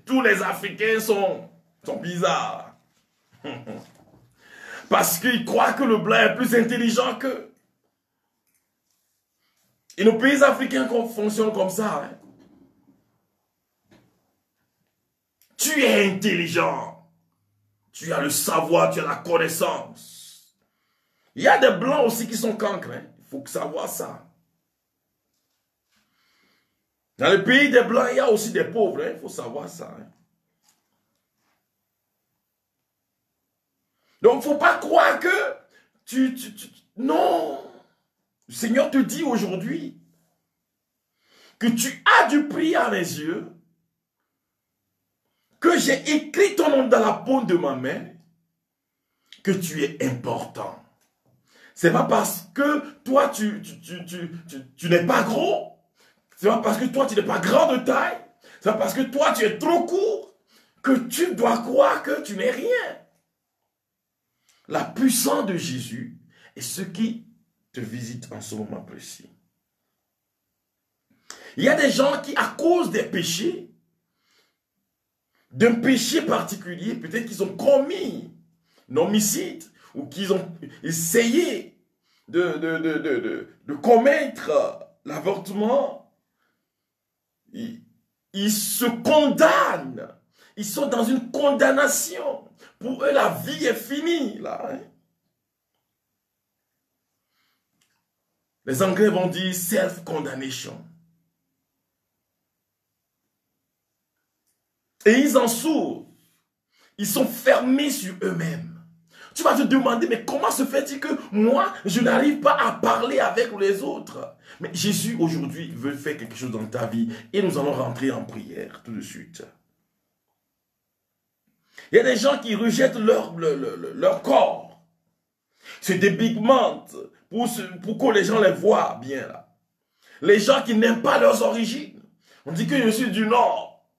Tous les Africains sont Ils sont bizarres. Parce qu'ils croient que le blanc est plus intelligent qu'eux. Et nos pays africains fonctionnent comme ça. Hein. Tu es intelligent. Tu as le savoir, tu as la connaissance. Il y a des blancs aussi qui sont cancres. Hein. Il faut savoir ça. Dans le pays des blancs, il y a aussi des pauvres. Hein. Il faut savoir ça. Hein. Donc, il ne faut pas croire que non. Le Seigneur te dit aujourd'hui que tu as du prix à mes yeux, que j'ai écrit ton nom dans la paume de ma main, que tu es important. C'est pas parce que toi, tu n'es pas gros, c'est pas parce que toi, tu n'es pas grand de taille, c'est pas parce que toi, tu es trop court, que tu dois croire que tu n'es rien. La puissance de Jésus est ce qui te visite en ce moment précis. Il y a des gens qui, à cause des péchés, d'un péché particulier, peut-être qu'ils ont commis un homicide ou qu'ils ont essayé de commettre l'avortement, ils se condamnent. Ils sont dans une condamnation. Pour eux, la vie est finie. Là, hein? Les Anglais vont dire self-condemnation. Et ils en souffrent. Ils sont fermés sur eux-mêmes. Tu vas te demander, mais comment se fait-il que moi, je n'arrive pas à parler avec les autres? Mais Jésus, aujourd'hui, veut faire quelque chose dans ta vie. Et nous allons rentrer en prière tout de suite. Il y a des gens qui rejettent leur corps. Se dépigmentent pour que les gens les voient bien. Là. Les gens qui n'aiment pas leurs origines. On dit que je suis du Nord.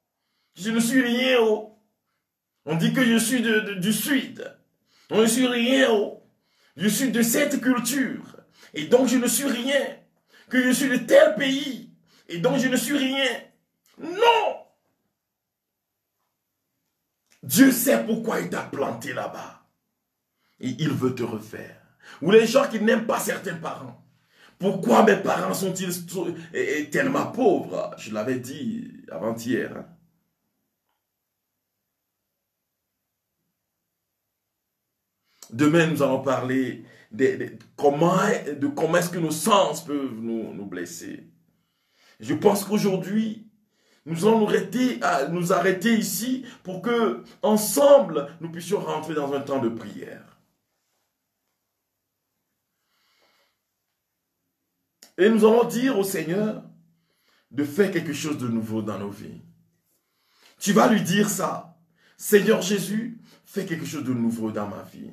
Je ne suis rien haut. On dit que je suis du Sud. Je ne suis rien haut. Je suis de cette culture. Et donc je ne suis rien. Que je suis de tel pays. Et donc je ne suis rien. Non! Dieu sait pourquoi il t'a planté là-bas. Et il veut te refaire. Ou les gens qui n'aiment pas certains parents. Pourquoi mes parents sont-ils tellement pauvres? Je l'avais dit avant-hier. Hein? Demain, nous allons parler de comment est-ce que nos sens peuvent nous blesser. Je pense qu'aujourd'hui, nous allons nous arrêter ici pour que, ensemble, nous puissions rentrer dans un temps de prière. Et nous allons dire au Seigneur de faire quelque chose de nouveau dans nos vies. Tu vas lui dire ça. Seigneur Jésus, fais quelque chose de nouveau dans ma vie.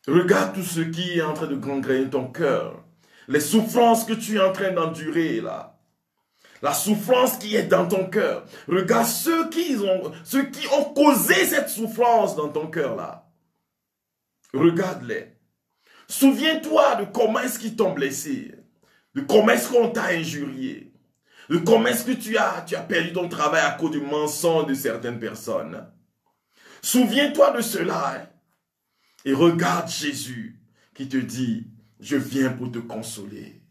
Regarde tout ce qui est en train de gangréner ton cœur. Les souffrances que tu es en train d'endurer là. La souffrance qui est dans ton cœur. Regarde ceux qui ont causé cette souffrance dans ton cœur là. Regarde-les. Souviens-toi de comment est-ce qu'ils t'ont blessé. De comment est-ce qu'on t'a injurié. De comment est-ce que tu as perdu ton travail à cause du mensonge de certaines personnes. Souviens-toi de cela. Hein. Et regarde Jésus qui te dit, je viens pour te consoler.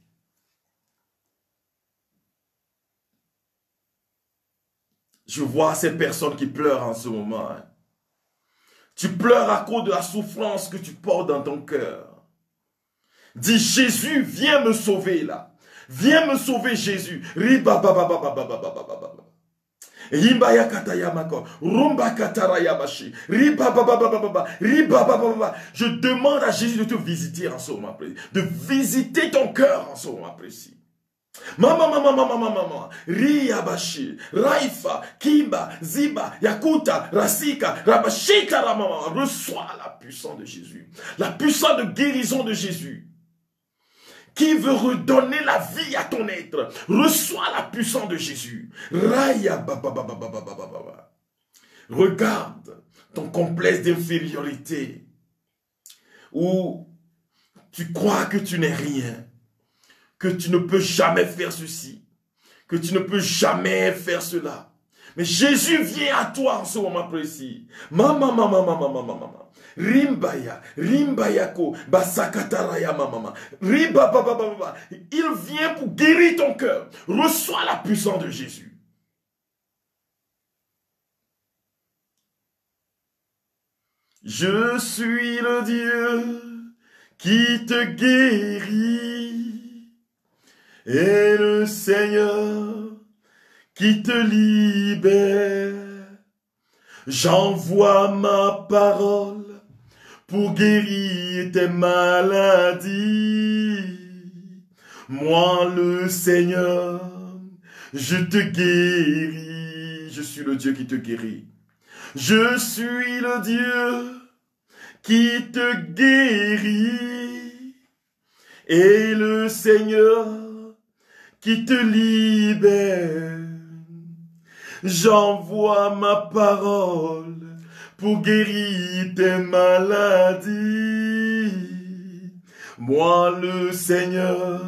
Je vois ces personnes qui pleurent en ce moment. Hein. Tu pleures à cause de la souffrance que tu portes dans ton cœur. Dis, Jésus, viens me sauver là. Viens me sauver, Jésus. Je demande à Jésus de te visiter en ce moment précis. De visiter ton cœur en ce moment précis. Maman, Riabashi, Raifa, Kimba, Ziba, Yakuta, Rasika, Rabashika, Ramama. Reçois la puissance de Jésus. La puissance de guérison de Jésus. Qui veut redonner la vie à ton être. Reçois la puissance de Jésus. Regarde ton complexe d'infériorité. Où tu crois que tu n'es rien. Que tu ne peux jamais faire ceci. que tu ne peux jamais faire cela. Mais Jésus vient à toi en ce moment précis. Mama. Rimbaya, Rimbayako, Basakataraya mama. Ribabababa. Il vient pour guérir ton cœur. Reçois la puissance de Jésus. Je suis le Dieu qui te guérit et le Seigneur qui te libère. J'envoie ma parole pour guérir tes maladies. Moi le Seigneur, je te guéris. Je suis le Dieu qui te guérit. Je suis le Dieu qui te guérit et le Seigneur qui te libère. J'envoie ma parole pour guérir tes maladies. Moi le Seigneur,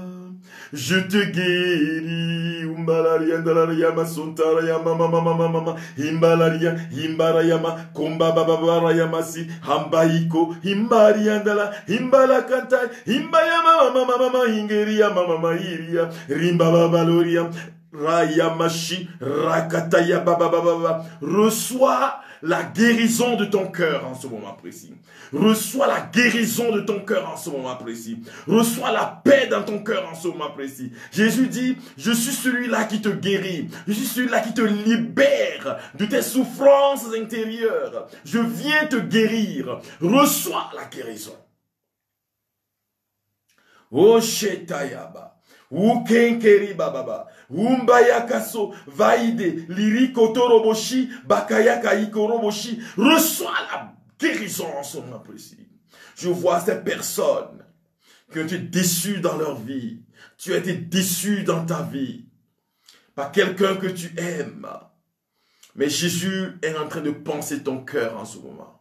je te guéris. Umbalaria ndalaria masontara mama himbalaria himbarayama komba babara masi hambaiko himbaria ndala himbala kanta himbayama mama hingeria mama hiria rimba babaloria Rayamashi, Rakataya Baba. Reçois la guérison de ton cœur en ce moment précis. Reçois la guérison de ton cœur en ce moment précis. Reçois la paix dans ton cœur en ce moment précis. Jésus dit, je suis celui-là qui te guérit. Je suis celui-là qui te libère de tes souffrances intérieures. Je viens te guérir. Reçois la guérison. Oh Shetayaba. Ukenkeri bababa, umbayakaso, vaide, lirikotoroboshi, bakayaka ikoroboshi. Reçois la guérison en ce moment précis. Je vois ces personnes qui ont été déçues dans leur vie. Tu as été déçu dans ta vie par quelqu'un que tu aimes. Mais Jésus est en train de penser ton cœur en ce moment.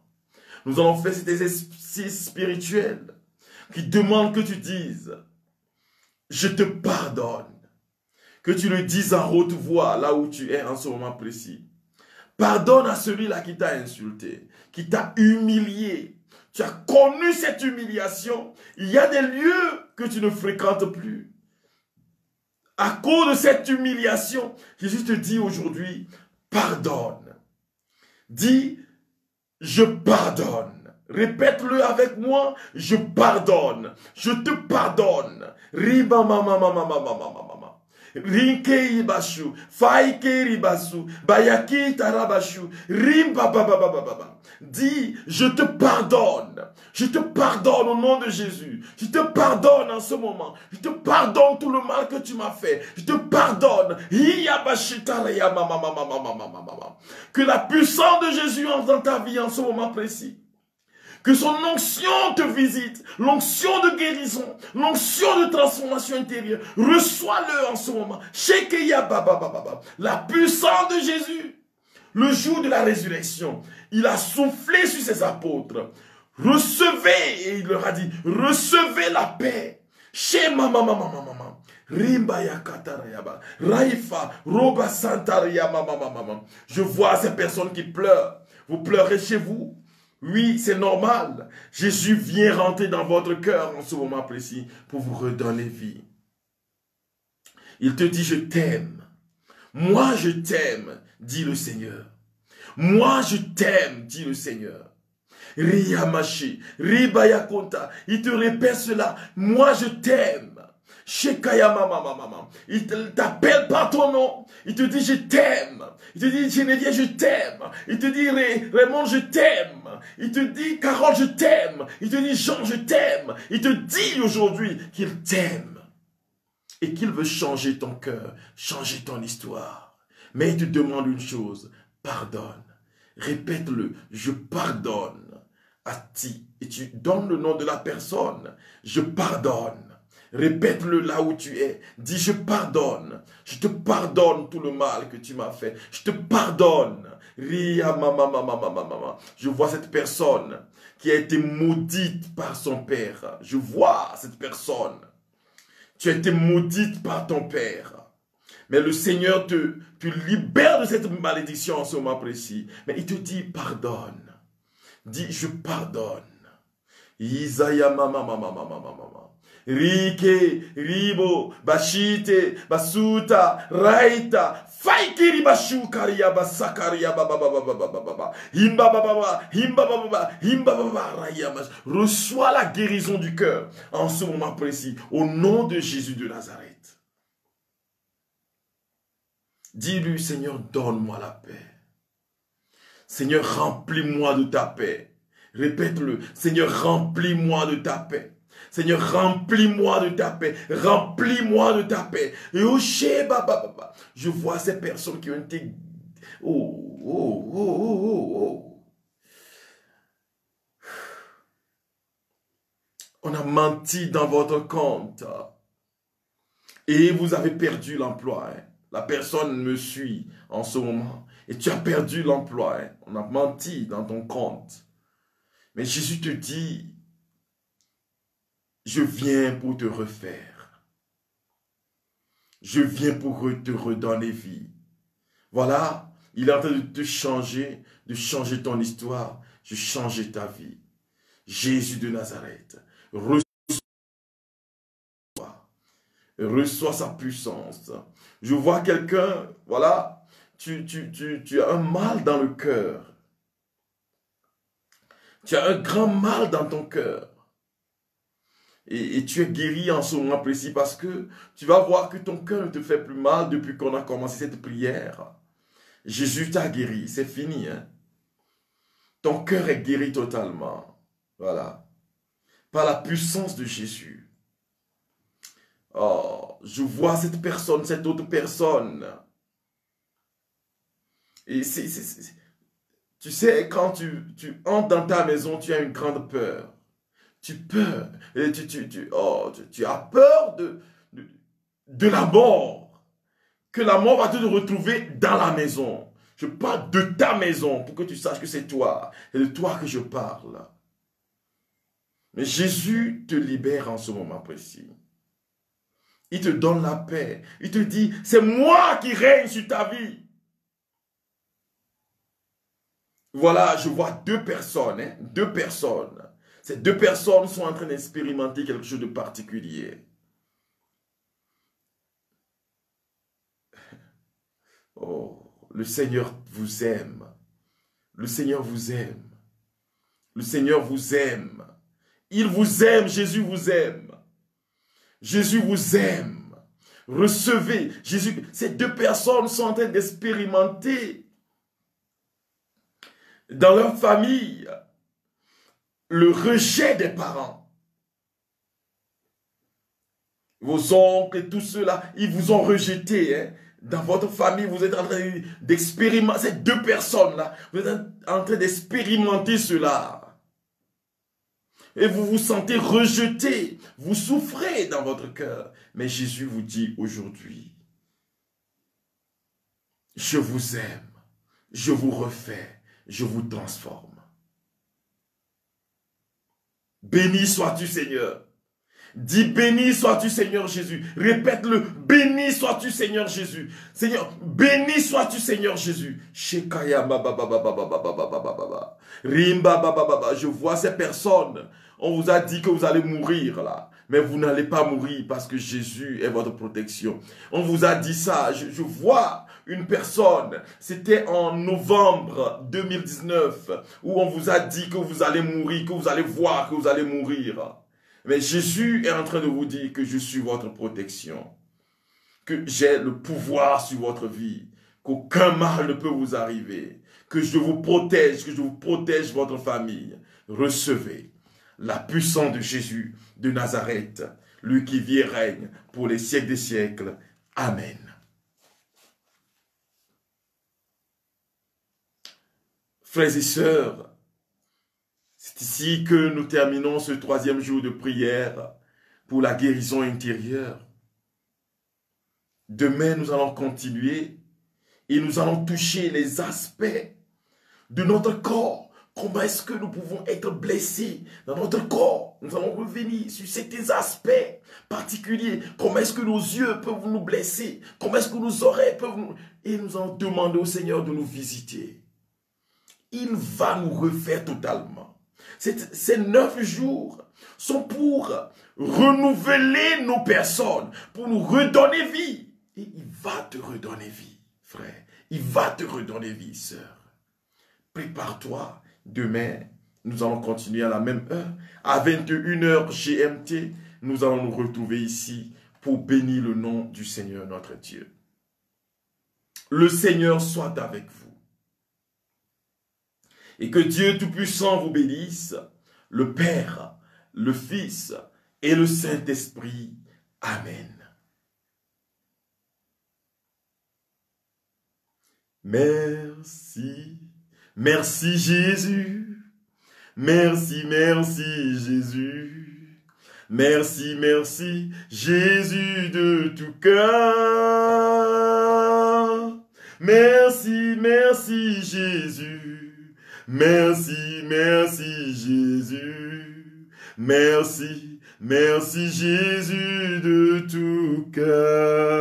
Nous allons faire cet exercice spirituel qui demande que tu dises: je te pardonne. Que tu le dises en haute voix, là où tu es en ce moment précis. Pardonne à celui-là qui t'a insulté, qui t'a humilié. Tu as connu cette humiliation. Il y a des lieux que tu ne fréquentes plus. À cause de cette humiliation, Jésus te dit aujourd'hui, pardonne. Dis, je pardonne. Répète-le avec moi, je pardonne, je te pardonne. Riba mama mama mama mama. Rinke ibashu, faike ribasu, bayaki tarabashu, rimba baba baba baba. Dis, je te pardonne. Je te pardonne au nom de Jésus. Je te pardonne en ce moment. Je te pardonne tout le mal que tu m'as fait. Je te pardonne. Que la puissance de Jésus entre dans ta vie en ce moment précis. Que son onction te visite, l'onction de guérison, l'onction de transformation intérieure. Reçois-le en ce moment. La puissance de Jésus, le jour de la résurrection, il a soufflé sur ses apôtres. Recevez, et il leur a dit, recevez la paix. Chez mama. Rimba katarayaba, Raifa, Roba Santaria mama. Je vois ces personnes qui pleurent. Vous pleurez chez vous. Oui, c'est normal. Jésus vient rentrer dans votre cœur en ce moment précis pour vous redonner vie. Il te dit, je t'aime. Moi, je t'aime, dit le Seigneur. Moi, je t'aime, dit le Seigneur. Riyamashi, Ribayakonta. Il te répète cela. Moi, je t'aime. Il t'appelle par ton nom. Il te dit, je t'aime. Il te dit, Geneviève, je t'aime. Il te dit, Raymond, je t'aime. Il te dit, Carole, je t'aime. Il te dit, Jean, je t'aime. Il te dit aujourd'hui qu'il t'aime. Et qu'il veut changer ton cœur, changer ton histoire. Mais il te demande une chose, pardonne. Répète-le, je pardonne à ti. Et tu donnes le nom de la personne. Je pardonne. Répète-le là où tu es. Dis, je pardonne. Je te pardonne tout le mal que tu m'as fait. Je te pardonne. Ria mama. Je vois cette personne qui a été maudite par son père. Je vois cette personne. Tu as été maudite par ton père. Mais le Seigneur te libère de cette malédiction en ce moment précis. Mais il te dit pardonne. Dis je pardonne. Isaya mama mama mama mama. Rike, ribo, bashite, basuta, raita, faikiri bashukaria basakaria baba baba baba baba. Himba baba, himba baba, himba baba raya. Reçois la guérison du cœur en ce moment précis au nom de Jésus de Nazareth. Dis-lui, Seigneur, donne-moi la paix. Seigneur, remplis-moi de ta paix. Répète-le, Seigneur, remplis-moi de ta paix. Seigneur, remplis-moi de ta paix. Remplis-moi de ta paix. Et oh, je vois ces personnes qui ont été... On a menti dans votre compte. Et vous avez perdu l'emploi. Hein. La personne me suit en ce moment. Et tu as perdu l'emploi. Hein. On a menti dans ton compte. Mais Jésus te dit, je viens pour te refaire. Je viens pour te redonner vie. Voilà, il est en train de te changer, de changer ton histoire, de changer ta vie. Jésus de Nazareth, reçois sa puissance. Je vois quelqu'un, voilà, tu as un mal dans le cœur. Tu as un grand mal dans ton cœur. Et tu es guéri en ce moment précis parce que tu vas voir que ton cœur ne te fait plus mal depuis qu'on a commencé cette prière. Jésus t'a guéri, c'est fini. Hein? Ton cœur est guéri totalement. Voilà. Par la puissance de Jésus. Oh, je vois cette personne, cette autre personne. Et tu sais, quand tu entres dans ta maison, tu as une grande peur. Tu as peur de la mort. Que la mort va te retrouver dans la maison. Je parle de ta maison pour que tu saches que c'est toi. C'est de toi que je parle. Mais Jésus te libère en ce moment précis. Il te donne la paix. Il te dit, c'est moi qui règne sur ta vie. Voilà, je vois deux personnes. Hein, deux personnes. Ces deux personnes sont en train d'expérimenter quelque chose de particulier. Oh, le Seigneur vous aime. Le Seigneur vous aime. Le Seigneur vous aime. Il vous aime, Jésus vous aime. Jésus vous aime. Recevez. Jésus, ces deux personnes sont en train d'expérimenter dans leur famille le rejet des parents. Vos oncles et tous ceux-là, ils vous ont rejeté. Hein. Dans votre famille, vous êtes en train d'expérimenter, ces deux personnes-là, vous êtes en train d'expérimenter cela. Et vous vous sentez rejeté, vous souffrez dans votre cœur. Mais Jésus vous dit aujourd'hui, je vous aime, je vous refais, je vous transforme. Béni sois-tu, Seigneur. Dis, béni sois-tu, Seigneur Jésus. Répète-le, béni sois-tu, Seigneur Jésus. Seigneur, béni sois-tu, Seigneur Jésus. Je vois ces personnes. On vous a dit que vous allez mourir là. Mais vous n'allez pas mourir parce que Jésus est votre protection. On vous a dit ça. Je vois une personne. C'était en novembre 2019 où on vous a dit que vous allez mourir, que vous allez voir que vous allez mourir. Mais Jésus est en train de vous dire que je suis votre protection. Que j'ai le pouvoir sur votre vie. Qu'aucun mal ne peut vous arriver. Que je vous protège, que je vous protège votre famille. Recevez la puissance de Jésus de Nazareth, lui qui vit et règne pour les siècles des siècles. Amen. Frères et sœurs, c'est ici que nous terminons ce 3e jour de prière pour la guérison intérieure. Demain, nous allons continuer et nous allons toucher les aspects de notre corps. Comment est-ce que nous pouvons être blessés dans notre corps? Nous allons revenir sur ces aspects particulier. Comment est-ce que nos yeux peuvent nous blesser? Comment est-ce que nos oreilles peuvent nous... Et nous allons demander au Seigneur de nous visiter. Il va nous refaire totalement. Ces 9 jours sont pour renouveler nos personnes, pour nous redonner vie. Et il va te redonner vie, frère. Il va te redonner vie, sœur. Prépare-toi. Demain, nous allons continuer à la même heure. À 21h GMT, nous allons nous retrouver ici pour bénir le nom du Seigneur notre Dieu. Le Seigneur soit avec vous. Et que Dieu Tout-Puissant vous bénisse, le Père, le Fils et le Saint-Esprit. Amen. Merci, merci Jésus. Merci, merci Jésus. Merci, merci Jésus de tout cœur. Merci, merci Jésus. Merci, merci Jésus. Merci, merci Jésus de tout cœur.